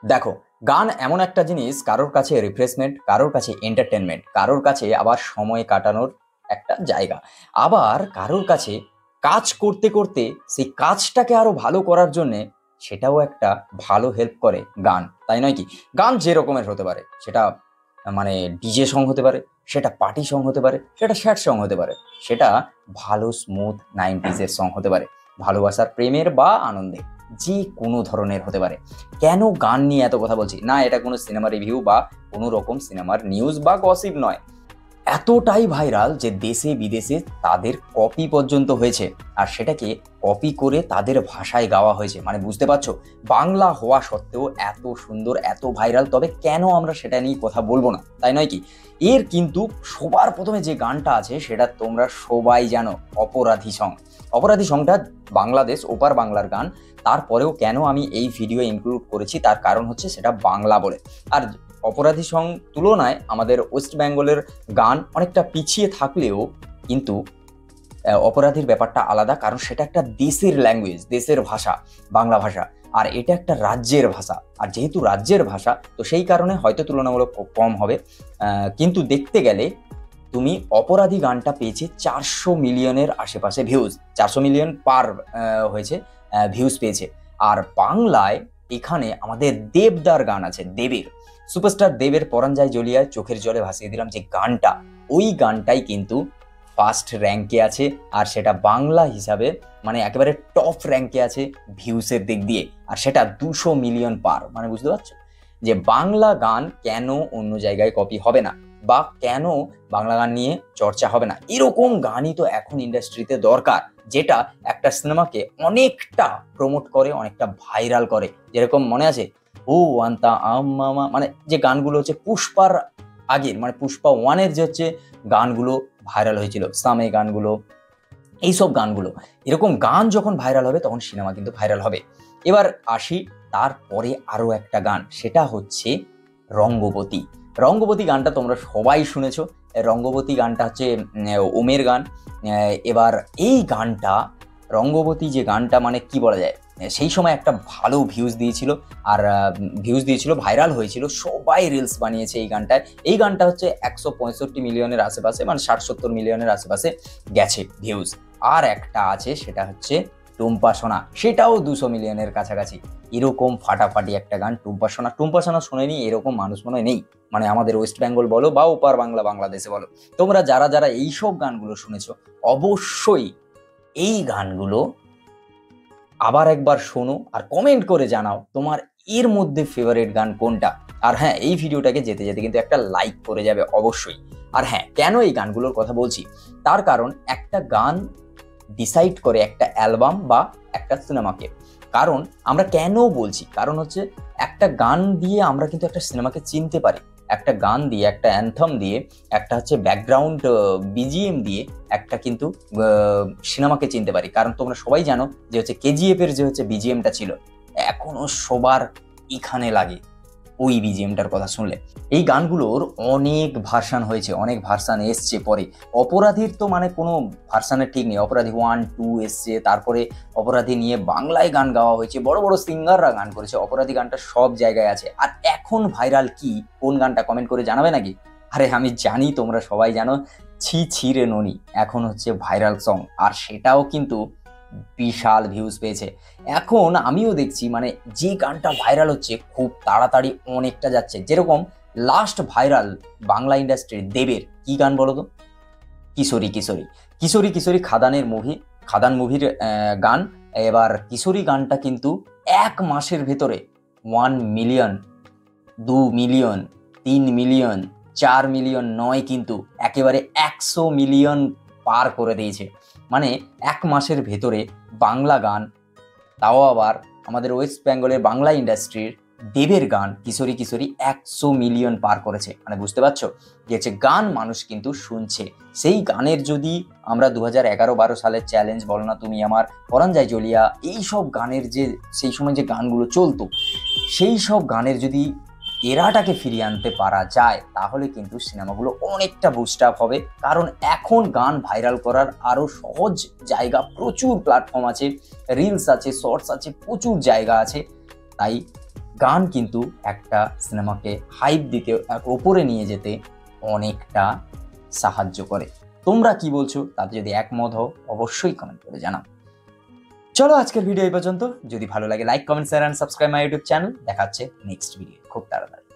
দেখো, গান এমন একটা জিনিস, কারোর কাছে রিফ্রেশমেন্ট, কারোর কাছে এন্টারটেনমেন্ট, কারোর কাছে আবার সময় কাটানোর একটা জায়গা, আবার কারোর কাছে কাজ করতে করতে সেই কাজটাকে আরো ভালো করার জন্য সেটাও একটা ভালো হেল্প করে গান, তাই নয় কি? গান যে রকমের হতে পারে, সেটা মানে ডিজে সং হতে পারে, সেটা পার্টি সং হতে পারে, সেটা স্যাড সং হতে পারে, সেটা ভালো স্মুথ 90s সং হতে পারে, ভালোবাসার, প্রেমের বা আনন্দের, যে কোনো ধরনের হতে পারে। কেন গান নিয়ে এত কথা বলছি না? এটা কোনো সিনেমা রিভিউ বা কোনো রকম সিনেমার নিউজ বা গসিপ নয়। এতটাই ভাইরাল যে দেশে বিদেশে তাদের কপি পর্যন্ত হয়েছে, আর সেটাকে কপি করে তাদের ভাষায় গাওয়া হয়েছে। মানে বুঝতে পারছো, বাংলা হওয়া সত্ত্বেও এত সুন্দর, এত ভাইরাল, তবে কেন আমরা সেটা নিয়ে কথা বলবো না, তাই নয় কি? এর কিন্তু সবার প্রথমে যে গানটা আছে সেটা তোমরা সবাই জানো, অপরাধী সং। অপরাধী সংটা বাংলাদেশ ওপার বাংলার গান। তারপরেও কেন আমি এই ভিডিও ইনক্লুড করেছি, তার কারণ হচ্ছে সেটা বাংলা বলে। আর অপরাধী সং তুলনায় আমাদের ওয়েস্ট বেঙ্গলের গান অনেকটা পিছিয়ে থাকলেও কিন্তু অপরাধীর ব্যাপারটা আলাদা, কারণ সেটা একটা দেশের ল্যাঙ্গুয়েজ, দেশের ভাষা, বাংলা ভাষা। আর এটা একটা রাজ্যের ভাষা, আর যেহেতু রাজ্যের ভাষা তো সেই কারণে হয়তো তুলনামূলক কম হবে। কিন্তু দেখতে গেলে তুমি অপরাধী গানটা পেয়েছে 400 মিলিয়নের আশেপাশে ভিউজ, 400 মিলিয়ন পার হয়েছে, ভিউজ পেয়েছে। আর বাংলায় এখানে আমাদের দেবদার গান আছে, দেবের, সুপারস্টার দেবের পরাণ যায় জ্বলিয়ায় চোখের জলে ভাসিয়ে দিলাম যে গানটা, ওই গানটাই কিন্তু ফার্স্ট র্যাঙ্কে আছে। আর সেটা বাংলা হিসাবে মানে একেবারে টপ র্যাঙ্কে আছে ভিউসের দিক দিয়ে, আর সেটা 200 মিলিয়ন পার। মানে বুঝতে পারছো যে বাংলা গান কেন অন্য জায়গায় কপি হবে না, বা কেন বাংলা গান নিয়ে চর্চা হবে না। এরকম গানই তো এখন ইন্ডাস্ট্রিতে দরকার, যেটা একটা সিনেমাকে অনেকটা প্রমোট করে, অনেকটা ভাইরাল করে। যেরকম মনে আছে, ও আন্তা মামা, মানে যে গানগুলো হচ্ছে পুষ্পার আগের, মানে পুষ্পা ওয়ানের যে হচ্ছে গানগুলো ভাইরাল হয়েছিল, সামে গানগুলো, এইসব গানগুলো, এরকম গান যখন ভাইরাল হবে তখন সিনেমা কিন্তু ভাইরাল হবে। এবার আসি তারপরে আরো একটা গান, সেটা হচ্ছে রঙ্গবতী। রঙ্গবতী গানটা তোমরা সবাই শুনেছো। রঙ্গবতী গানটা হচ্ছে ওমের গান। এবার এই গানটা, রঙ্গবতী যে গানটা, মানে কি বলা যায়, সেই সময় একটা ভালো ভিউজ দিয়েছিল। আর ভিউজ দিয়েছিল, ভাইরাল হয়েছিল, সবাই রিলস বানিয়েছে এই গানটায়। এই গানটা হচ্ছে 165 মিলিয়নের আশেপাশে, মানে 60-70 মিলিয়নের আশেপাশে গেছে ভিউজ। আর একটা আছে, সেটা হচ্ছে টুম্পা সোনা, সেটাও 200 মিলিয়নের কাছাকাছি। এরকম ফাটাফাটি একটা গান টুম্পা সোনা। টুম্পা সোনা শোনেনি এরকম মানুষ মনে হয় নেই, মানে আমাদের ওয়েস্ট বেঙ্গল বলো বা ওপার বাংলা, বাংলাদেশে বলো, তোমরা যারা যারা এইসব গানগুলো শুনেছো অবশ্যই এই গানগুলো আবার একবার শোনো আর কমেন্ট করে জানাও তোমার এর মধ্যে ফেভারিট গান কোনটা। আর হ্যাঁ, এই ভিডিওটাকে যেতে যেতে কিন্তু একটা লাইক করে যাবে অবশ্যই। আর হ্যাঁ, কেন এই গানগুলোর কথা বলছি, তার কারণ একটা গান ডিসাইড করে একটা অ্যালবাম বা একটা সিনেমাকে। কারণ আমরা কেন বলছি, কারণ হচ্ছে একটা গান দিয়ে আমরা কিন্তু একটা সিনেমাকে চিনতে পারি। একটা গান দিয়ে, একটা অ্যান্থম দিয়ে, একটা হচ্ছে ব্যাকগ্রাউন্ড বিজিএম দিয়ে একটা কিন্তু সিনেমাকে চিনতে পারি। কারণ তোমরা সবাই জানো যে হচ্ছে কেজিএফ এর যে হচ্ছে বিজিএমটা ছিল, এখনো সবার এখানে লাগে ওই বিজিএমটার কথা শুনলে। এই গানগুলোর অনেক ভার্সান হয়েছে, অনেক ভার্সান এসছে পরে। অপরাধীর তো মানে কোনো ভার্সানের ঠিক নেই, অপরাধী 1, 2 এসছে, তারপরে অপরাধী নিয়ে বাংলায় গান গাওয়া হয়েছে, বড় বড় সিঙ্গাররা গান করেছে। অপরাধী গানটা সব জায়গায় আছে। আর এখন ভাইরাল কি, কোন গানটা কমেন্ট করে জানাবে নাকি? আরে আমি জানি তোমরা সবাই জানো, ছি ছি রে ননি এখন হচ্ছে ভাইরাল সং, আর সেটাও কিন্তু বিশাল ভিউজ পেয়েছে। এখন আমিও দেখছি মানে যে গানটা ভাইরাল হচ্ছে খুব তাড়াতাড়ি অনেকটা যাচ্ছে। যেরকম লাস্ট ভাইরাল বাংলা ইন্ডাস্ট্রির দেবের কি গান বলো তো? কিশোরী কিশোরী। কিশোরী কিশোরী খাদানের মুভি, খাদান মুভির গান। এবার কিশোরী গানটা কিন্তু 1 মাসের ভেতরে 1 মিলিয়ন, 2 মিলিয়ন, 3 মিলিয়ন, 4 মিলিয়ন নয়, কিন্তু একেবারে 100 মিলিয়ন পার করে দিয়েছে। মানে 1 মাসের ভেতরে বাংলা গান, তাও আবার আমাদের ওয়েস্ট বেঙ্গলের বাংলা ইন্ডাস্ট্রির দেবের গান কিশোরী কিশোরী 100 মিলিয়ন পার করেছে। মানে বুঝতে পারছো যে হচ্ছে গান মানুষ কিন্তু শুনছে। সেই গানের যদি আমরা 2011-12 সালের চ্যালেঞ্জ বলো না তুমি আমার, পরাণ যায় জ্বলিয়া, এইসব গানের যে সেই সময় যে গানগুলো চলতো, সেই সব গানের যদি এরাটাকে ফিরিয়ে আনতে পারা যায় তাহলে কিন্তু সিনেমাগুলো অনেকটা বুস্ট আপ হবে। কারণ এখন গান ভাইরাল করার আরো সহজ জায়গা, প্রচুর প্ল্যাটফর্ম আছে, রিলস আছে, শর্টস আছে, প্রচুর জায়গা আছে। তাই গান কিন্তু একটা সিনেমাকে হাইপ দিতে ওপরে নিয়ে যেতে অনেকটা সাহায্য করে। তোমরা কি বলছো তাতে যদি একমত হও অবশ্যই কমেন্ট করে জানাও। চলো আজকের ভিডিও এই পর্যন্ত। যদি ভালো লাগে like comment share and subscribe my YouTube channel. দেখা হচ্ছে নেক্সট ভিডিও খুব তাড়াতাড়ি।